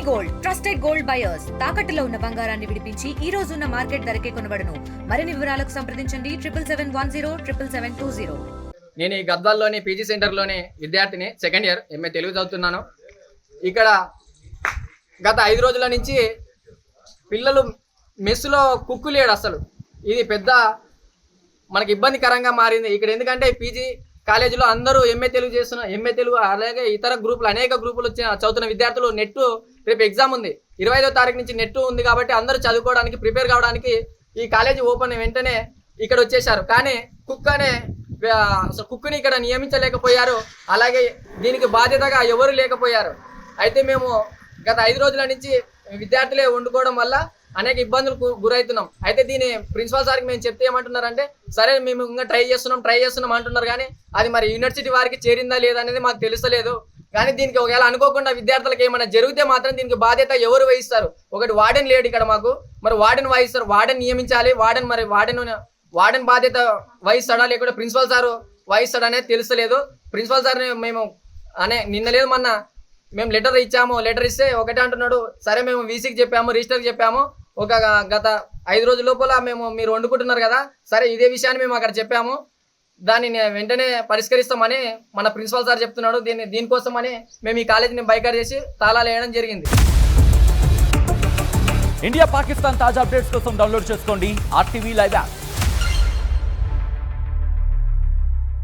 Gold trusted gold buyers తాకట్టులో ఉన్న బంగారాన్ని విడిపించి ఈ రోజు ఉన్న మార్కెట్ ధరకే కొనబడును. మరిన్ని వివరాలకు సంప్రదించండి 7771077720. నేను ఈ గద్వాల్లోని పీజీ సెంటర్లోని విద్యార్థిని, సెకండ్ ఇయర్ ఎంఏ తెలుగు చదువుతున్నాను. ఇక్కడ గత 5 రోజుల నుంచి పిల్లలు మెస్సులో కుక్కు లేడు. అసలు ఇది పెద్ద మనకి ఇబ్బందికరంగా మారింది ఇక్కడ. ఎందుకంటే పీజీ కాలేజీలో అందరూ ఎంఏ తెలుగు అలాగే ఇతర గ్రూపులు, అనేక గ్రూపులు వచ్చిన చదువుతున్న విద్యార్థులు నెట్ రేపు ఎగ్జామ్ ఉంది, 25వ తారీఖు నుంచి నెట్ ఉంది కాబట్టి అందరూ చదువుకోవడానికి ప్రిపేర్ కావడానికి ఈ కాలేజీ ఓపెన్ వెంటనే ఇక్కడ వచ్చేసారు. కానీ కుక్కుని ఇక్కడ నియమించలేకపోయారు, అలాగే దీనికి బాధ్యతగా ఎవరు లేకపోయారు. అయితే మేము గత 5 రోజుల నుంచి విద్యార్థులే వండుకోవడం వల్ల అనేక ఇబ్బందులకు గురవుతున్నాం. అయితే దీని ప్రిన్సిపాల్ సార్కి మేము చెప్తే ఏమంటున్నారంటే, సరే మేము ఇంకా ట్రై చేస్తున్నాం అంటున్నారు. కానీ అది మరి యూనివర్సిటీ వారికి చేరిందా లేదా అనేది మాకు తెలుస్తలేదు. కానీ దీనికి ఒకవేళ అనుకోకుండా విద్యార్థులకు ఏమైనా జరిగితే మాత్రం దీనికి బాధ్యత ఎవరు వహిస్తారు? ఒకటి వార్డెన్ లేడు ఇక్కడ మాకు, మరి వార్డెన్ వహిస్తారు, వార్డెన్ నియమించాలి. వార్డెన్ బాధ్యత వహిస్తాడా లేకుంటే ప్రిన్సిపల్ సార్ వహిస్తాడా అనేది తెలుస్తలేదు. ప్రిన్సిపల్ సార్ని మేము నిన్న లేదు మొన్న మేము లెటర్ ఇస్తే ఒకటే అంటున్నాడు, సరే మేము వీసీకి చెప్పాము, రిజిస్టర్కి చెప్పాము, గత 5 రోజుల లోపల మీరు వండుకుంటున్నారు కదా, సరే ఇదే విషయాన్ని మేము అక్కడ చెప్పాము, దాన్ని వెంటనే పరిష్కరిస్తామని మన ప్రిన్సిపల్ సార్ చెప్తున్నాడు. దీనికోసమని మేము ఈ కాలేజీని బైకాట్ చేసి తాళాలు వేయడం జరిగింది. ఇండియా పాకిస్తాన్ తాజా అప్డేట్స్ కోసం డౌన్లోడ్ చేసుకోండి RTV లైవ్ యాప్.